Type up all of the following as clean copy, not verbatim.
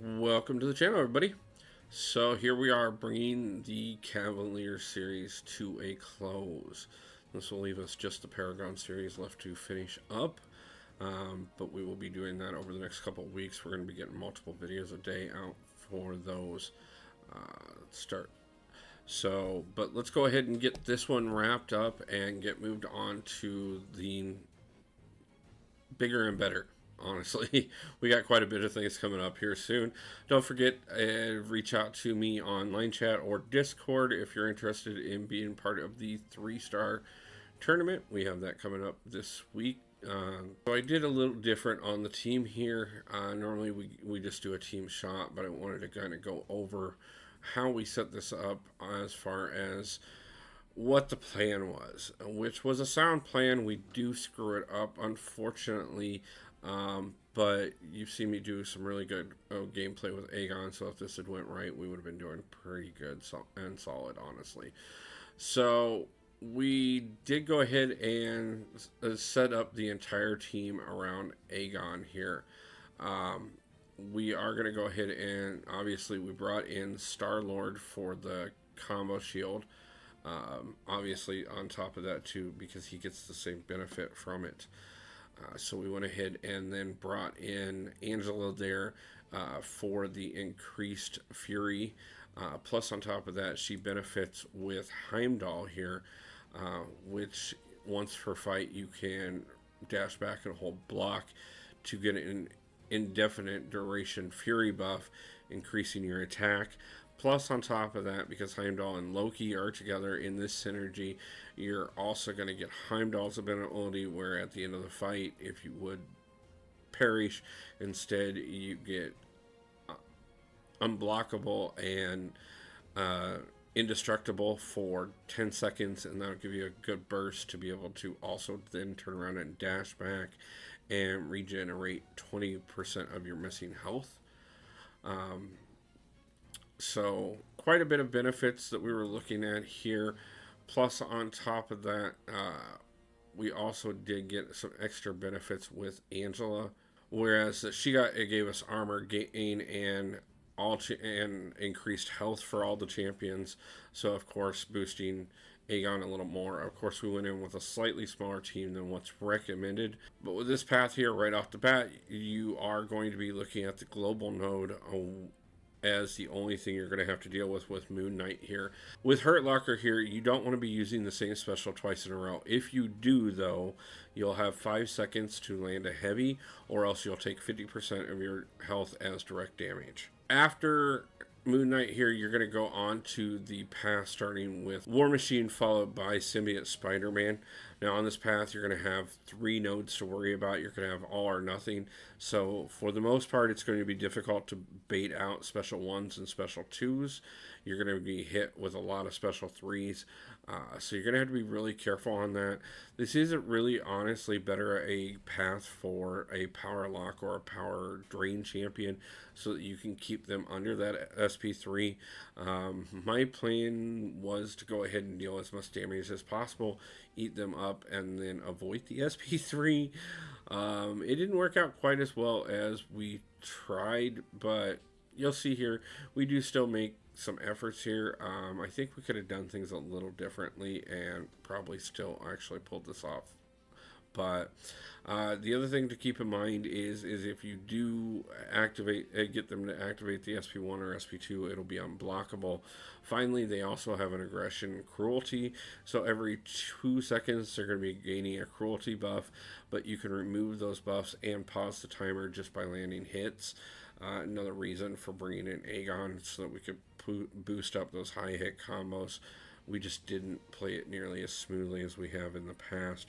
Welcome to the channel, everybody. So here we are bringing the Cavalier series to a close. This will leave us just the Paragon series left to finish up, but we will be doing that over the next couple of weeks. We're going to be getting multiple videos a day out for those start. So, but let's go ahead and get this one wrapped up and get moved on to the bigger and better. Honestly, we got quite a bit of things coming up here soon. Don't forget, reach out to me on Line Chat or Discord if you're interested in being part of the 3-star tournament. We have that coming up this week. So I did a little different on the team here. Normally we just do a team shot, but I wanted to kind of go over how we set this up as far as what the plan was, which was a sound plan. We do screw it up, unfortunately, but you've seen me do some really good gameplay with Aegon, so if this had went right, we would have been doing pretty good and solid, honestly. So we did go ahead and set up the entire team around Aegon here. We are going to go ahead and, obviously, we brought in Star-Lord for the combo shield. Obviously on top of that too, because he gets the same benefit from it. So we went ahead and then brought in Angela there for the increased fury. Plus on top of that, she benefits with Heimdall here, which once per fight you can dash back and hold block to get an indefinite duration fury buff, increasing your attack. Plus, on top of that, because Heimdall and Loki are together in this synergy, you're also going to get Heimdall's ability, where at the end of the fight, if you would perish, instead you get unblockable and indestructible for 10 seconds, and that'll give you a good burst to be able to also then turn around and dash back and regenerate 20% of your missing health. So quite a bit of benefits that we were looking at here. Plus on top of that, we also did get some extra benefits with Angela, whereas it gave us armor gain and increased health for all the champions. So of course boosting Aegon a little more. Of course we went in with a slightly smaller team than what's recommended, but with this path here right off the bat, you are going to be looking at the global node as the only thing you're going to have to deal with Moon Knight here. With Hurt Locker here, you don't want to be using the same special twice in a row. If you do, though, you'll have 5 seconds to land a heavy, or else you'll take 50% of your health as direct damage. After Moon Knight here, you're going to go on to the path starting with War Machine, followed by Symbiote Spider-Man. Now on this path, you're going to have 3 nodes to worry about. You're going to have all or nothing. So for the most part, it's going to be difficult to bait out special 1s and special 2s. You're going to be hit with a lot of special 3s. So you're going to have to be really careful on that. This isn't really, honestly, better a path for a power lock or a power drain champion so that you can keep them under that SP3. My plan was to go ahead and deal as much damage as possible, eat them up, and then avoid the SP3. It didn't work out quite as well as we tried, but you'll see here, we do still make some efforts here. I think we could have done things a little differently and probably still actually pulled this off. But the other thing to keep in mind is if you do get them to activate the SP1 or SP2, it'll be unblockable. Finally, they also have an aggression cruelty. So every 2 seconds, they're going to be gaining a cruelty buff. But you can remove those buffs and pause the timer just by landing hits. Another reason for bringing in Aegon so that we could boost up those high hit combos. We just didn't play it nearly as smoothly as we have in the past.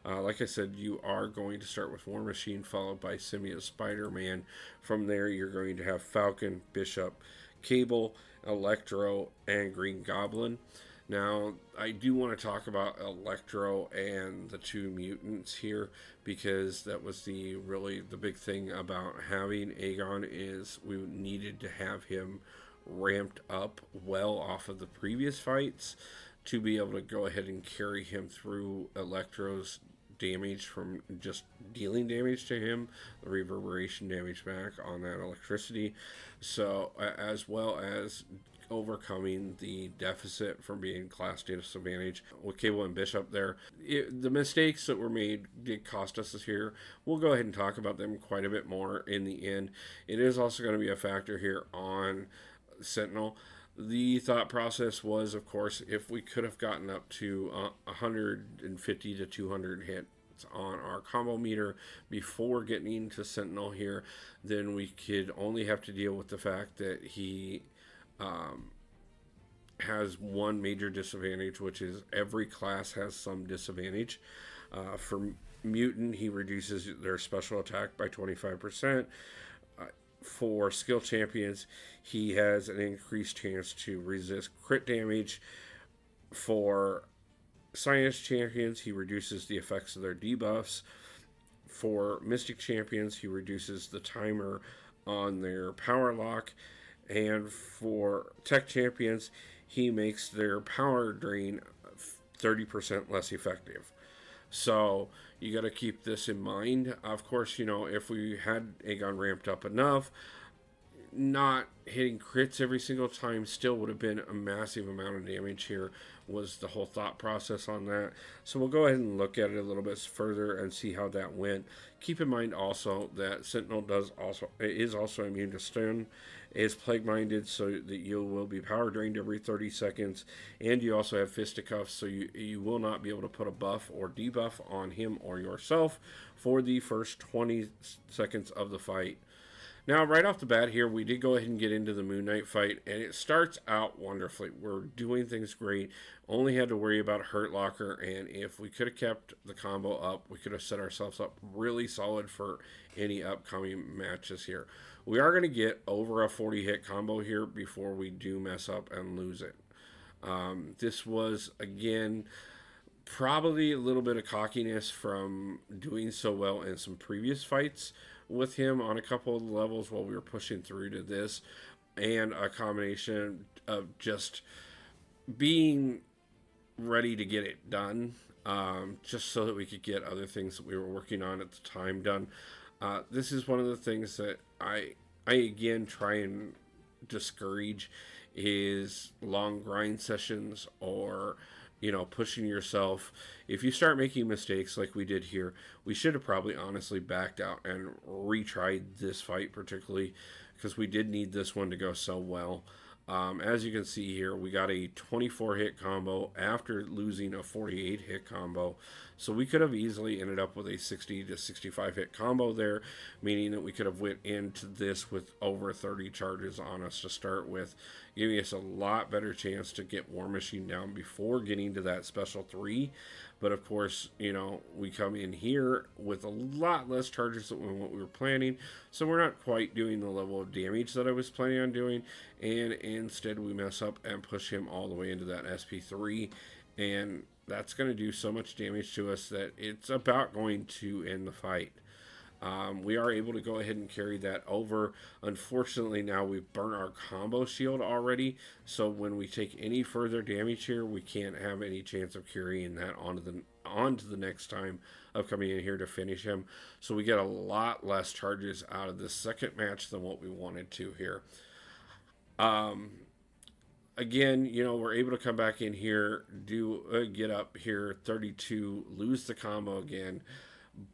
Like I said, you are going to start with War Machine, followed by Symbiote Spider-Man. From there, you're going to have Falcon, Bishop, Cable, Electro, and Green Goblin. Now, I do want to talk about Electro and the 2 mutants here, because that was really the big thing about having Aegon, is we needed to have him ramped up well off of the previous fights to be able to go ahead and carry him through Electro's damage from just dealing damage to him, the reverberation damage back on that electricity. So, as well as overcoming the deficit from being class disadvantage with Cable and Bishop there. The mistakes that were made did cost us this year. We'll go ahead and talk about them quite a bit more in the end. It is also going to be a factor here on Sentinel. The thought process was, of course, if we could have gotten up to 150 to 200 hits on our combo meter before getting into Sentinel here, then we could only have to deal with the fact that he has one major disadvantage, which is every class has some disadvantage. For Mutant, he reduces their special attack by 25%. For skill champions, he has an increased chance to resist crit damage. For science champions, he reduces the effects of their debuffs. For mystic champions, he reduces the timer on their power lock. And for tech champions, he makes their power drain 30% less effective. So you got to keep this in mind. Of course, if we had Aegon ramped up enough, not hitting crits every single time still would have been a massive amount of damage here, was the whole thought process on that. So we'll go ahead and look at it a little bit further and see how that went. Keep in mind also that Sentinel is also immune to stun, is plague minded, so that you will be power drained every 30 seconds, and you also have fisticuffs, so you will not be able to put a buff or debuff on him or yourself for the first 20 seconds of the fight. Now, right off the bat here, we did go ahead and get into the Moon Knight fight, and it starts out wonderfully. We're doing things great. Only had to worry about Hurt Locker, and if we could have kept the combo up, we could have set ourselves up really solid for any upcoming matches here. We are going to get over a 40-hit combo here before we do mess up and lose it. This was, again, probably a little bit of cockiness from doing so well in some previous fights with him on a couple of levels while we were pushing through to this, and a combination of just being ready to get it done, just so that we could get other things that we were working on at the time done. This is one of the things that I again try and discourage, is long grind sessions or pushing yourself. If you start making mistakes like we did here, we should have probably honestly backed out and retried this fight, particularly because we did need this one to go so well. As you can see here, we got a 24 hit combo after losing a 48 hit combo. So we could have easily ended up with a 60 to 65 hit combo there, meaning that we could have went into this with over 30 charges on us to start with, giving us a lot better chance to get War Machine down before getting to that special 3. But of course, we come in here with a lot less charges than what we were planning, so we're not quite doing the level of damage that I was planning on doing, and instead we mess up and push him all the way into that SP3, and that's going to do so much damage to us that it's about going to end the fight. We are able to go ahead and carry that over. Unfortunately, now we've burnt our combo shield already, so when we take any further damage here, we can't have any chance of carrying that onto the next time of coming in here to finish him. So we get a lot less charges out of this second match than what we wanted to here. Again, we're able to come back in here, do get up here 32, lose the combo again,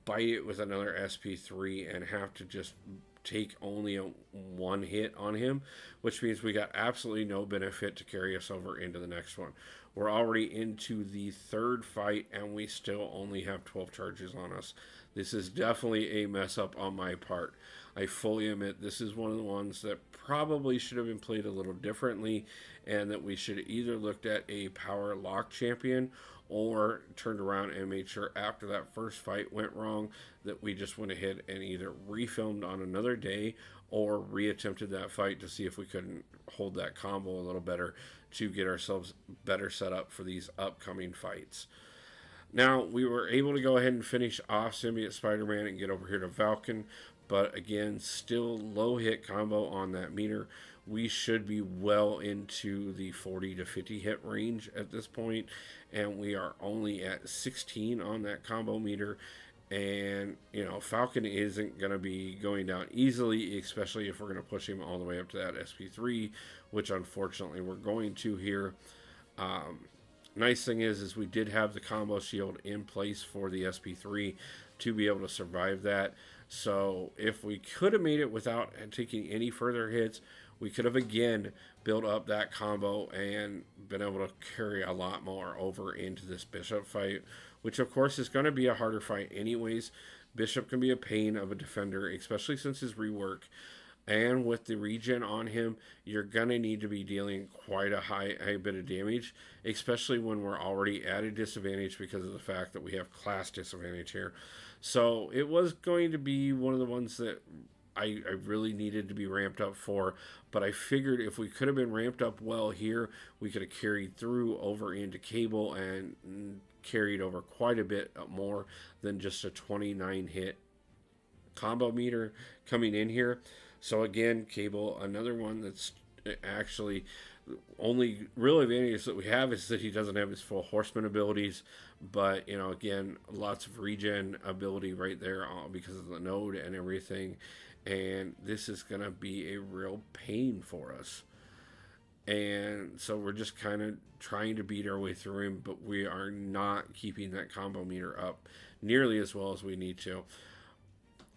bite it with another SP3, and have to just take only a one hit on him, which means we got absolutely no benefit to carry us over into the next one. We're already into the third fight, and we still only have 12 charges on us. This is definitely a mess up on my part. I fully admit this is one of the ones that probably should have been played a little differently, and that we should either looked at a power lock champion or turned around and made sure after that first fight went wrong that we just went ahead and either refilmed on another day or reattempted that fight to see if we couldn't hold that combo a little better to get ourselves better set up for these upcoming fights. Now, we were able to go ahead and finish off Symbiote Spider-Man and get over here to Falcon, but again, still low hit combo on that meter. We should be well into the 40 to 50 hit range at this point, and we are only at 16 on that combo meter. And Falcon isn't going to be going down easily, especially if we're going to push him all the way up to that SP3, which unfortunately we're going to here. Nice thing is we did have the combo shield in place for the SP3 to be able to survive that. So if we could have made it without taking any further hits, we could have again built up that combo and been able to carry a lot more over into this Bishop fight, which of course is going to be a harder fight anyways. Bishop can be a pain of a defender, especially since his rework. And with the regen on him, you're going to need to be dealing quite a high bit of damage, especially when we're already at a disadvantage because of the fact that we have class disadvantage here. So it was going to be one of the ones that I really needed to be ramped up for, but I figured if we could have been ramped up well here, we could have carried through over into Cable and carried over quite a bit more than just a 29 hit combo meter coming in here. So again, Cable, another one that's actually only real advantage that we have is that he doesn't have his full horseman abilities, but again, lots of regen ability right there because of the node and everything, and this is gonna be a real pain for us. And so we're just kind of trying to beat our way through him, but we are not keeping that combo meter up nearly as well as we need to.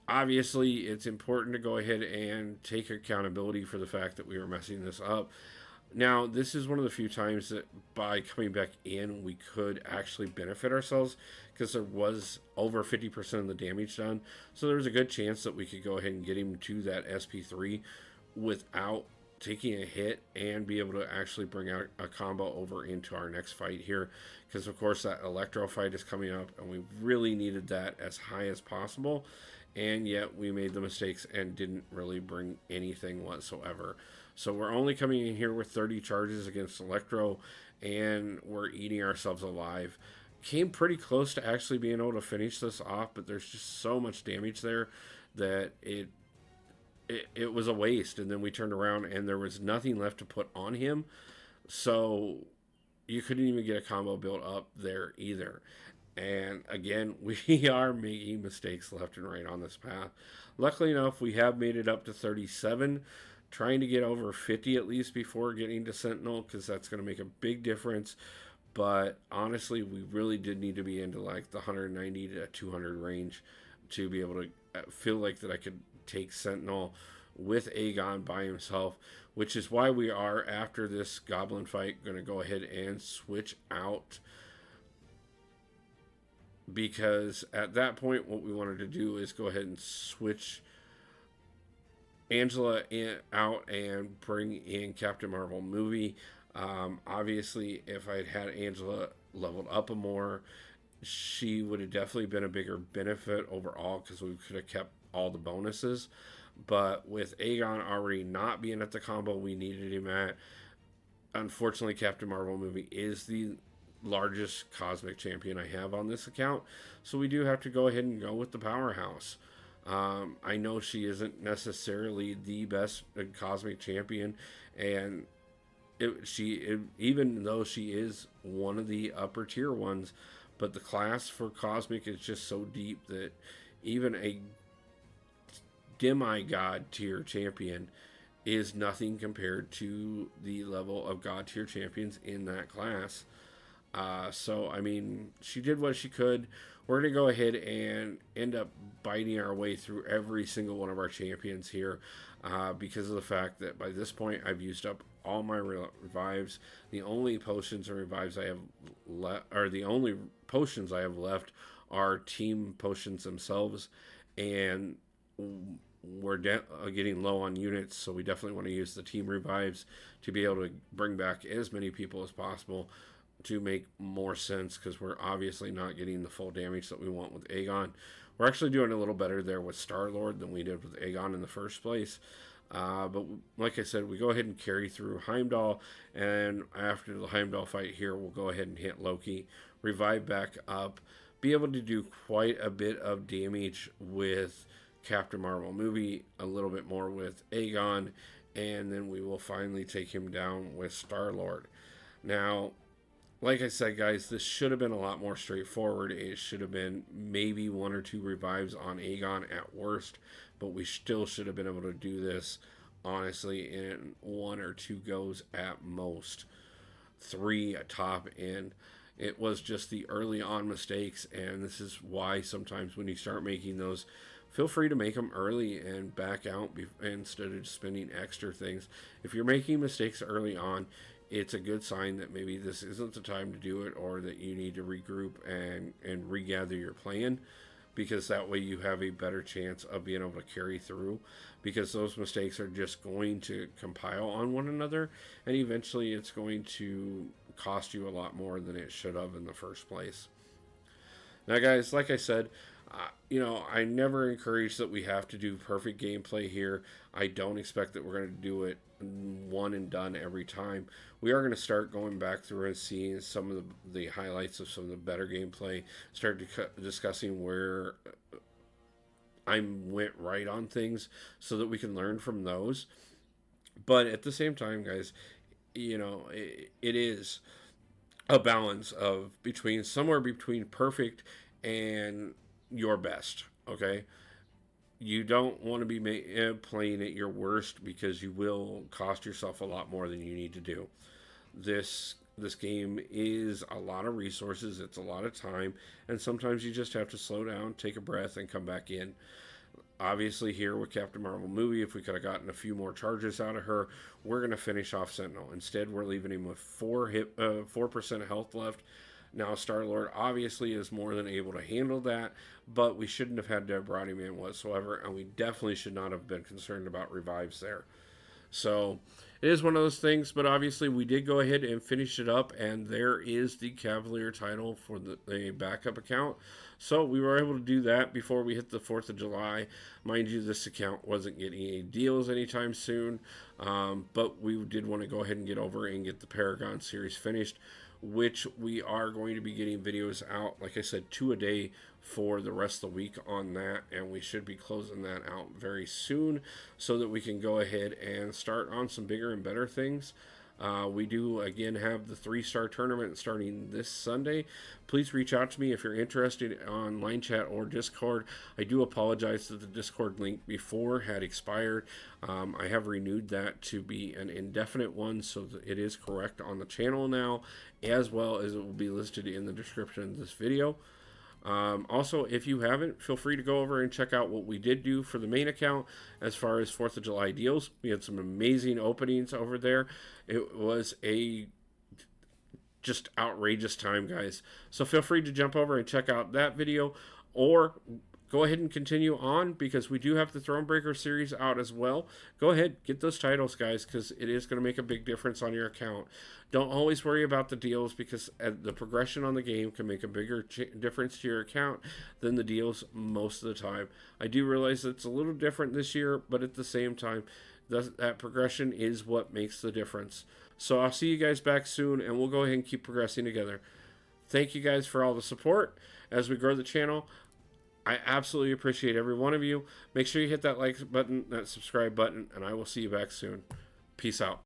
Obviously, it's important to go ahead and take accountability for the fact that we were messing this up. Now, this is one of the few times that by coming back in, we could actually benefit ourselves because there was over 50% of the damage done. So there was a good chance that we could go ahead and get him to that SP3 without taking a hit and be able to actually bring out a combo over into our next fight here. Because, of course, that Electro fight is coming up, and we really needed that as high as possible. And yet we made the mistakes and didn't really bring anything whatsoever. So we're only coming in here with 30 charges against Electro, and we're eating ourselves alive. Came pretty close to actually being able to finish this off, but there's just so much damage there that it was a waste. And then we turned around and there was nothing left to put on him. So you couldn't even get a combo built up there either. And again, we are making mistakes left and right on this path. Luckily enough, we have made it up to 37, trying to get over 50 at least before getting to Sentinel, because that's going to make a big difference. But honestly, we really did need to be into like the 190 to 200 range to be able to feel like that I could take Sentinel with Aegon by himself, which is why we are, after this Goblin fight, going to go ahead and switch out, because at that point what we wanted to do is go ahead and switch Angela out and bring in Captain Marvel movie. Obviously, if I'd had Angela leveled up a more, she would have definitely been a bigger benefit overall because we could have kept all the bonuses. But with Aegon already not being at the combo we needed him at, unfortunately, Captain Marvel movie is the largest cosmic champion I have on this account, so we do have to go ahead and go with the powerhouse. I know she isn't necessarily the best cosmic champion, and even though she is one of the upper tier ones, but the class for cosmic is just so deep that even a demigod tier champion is nothing compared to the level of god tier champions in that class. So, I mean, she did what she could. We're going to go ahead and end up biting our way through every single one of our champions here because of the fact that by this point I've used up all my revives. The only potions and revives I have left, or the only potions I have left, are team potions themselves, and we're getting low on units, so we definitely want to use the team revives to be able to bring back as many people as possible to make more sense, because we're obviously not getting the full damage that we want with Aegon. We're actually doing a little better there with Star-Lord than we did with Aegon in the first place. But like I said, we go ahead and carry through Heimdall, and after the Heimdall fight here, we'll go ahead and hit Loki, revive back up, be able to do quite a bit of damage with Captain Marvel movie, a little bit more with Aegon, and then we will finally take him down with Star-Lord. Now, like I said, guys, this should have been a lot more straightforward. It should have been maybe 1 or 2 revives on Aegon at worst, but we still should have been able to do this, honestly, in 1 or 2 goes at most. 3 at top, and it was just the early on mistakes, and this is why sometimes when you start making those, feel free to make them early and back out instead of spending extra things. If you're making mistakes early on, it's a good sign that maybe this isn't the time to do it, or that you need to regroup and regather your plan, because that way you have a better chance of being able to carry through, because those mistakes are just going to compile on one another, and eventually it's going to cost you a lot more than it should have in the first place. Now, guys, like I said, I never encourage that we have to do perfect gameplay here. I don't expect that we're going to do it one and done every time. We are going to start going back through and seeing some of the highlights of some of the better gameplay, start discussing where I went right on things so that we can learn from those. But at the same time, guys, it is a balance of somewhere between perfect and your best. Okay, you don't want to be playing at your worst, because you will cost yourself a lot more than you need to do. This game is a lot of resources, it's a lot of time, and sometimes you just have to slow down, take a breath, and come back in. Obviously, here with Captain Marvel movie, if we could have gotten a few more charges out of her, we're going to finish off Sentinel. Instead, we're leaving him with 4% health left. Now, Star-Lord obviously is more than able to handle that, but we shouldn't have had to have brought him in whatsoever, and we definitely should not have been concerned about revives there. So, it is one of those things, but obviously we did go ahead and finish it up, and there is the Cavalier title for the backup account. So, we were able to do that before we hit the 4th of July. Mind you, this account wasn't getting any deals anytime soon, but we did want to go ahead and get over and get the Paragon series finished, which we are going to be getting videos out, like I said, 2 a day for the rest of the week on that, and we should be closing that out very soon so that we can go ahead and start on some bigger and better things. We do, again, have the 3-star tournament starting this Sunday. Please reach out to me if you're interested on Line Chat or Discord. I do apologize that the Discord link before had expired. I have renewed that to be an indefinite one, so that it is correct on the channel now, as well as it will be listed in the description of this video. Also, if you haven't, feel free to go over and check out what we did do for the main account as far as 4th of July deals. We had some amazing openings over there. It was a just outrageous time, guys. So feel free to jump over and check out that video, or go ahead and continue on, because we do have the Thronebreaker series out as well. Go ahead, get those titles, guys, because it is going to make a big difference on your account. Don't always worry about the deals, because the progression on the game can make a bigger difference to your account than the deals most of the time. I do realize it's a little different this year, but at the same time, that progression is what makes the difference. So I'll see you guys back soon, and we'll go ahead and keep progressing together. Thank you guys for all the support as we grow the channel. I absolutely appreciate every one of you. Make sure you hit that like button, that subscribe button, and I will see you back soon. Peace out.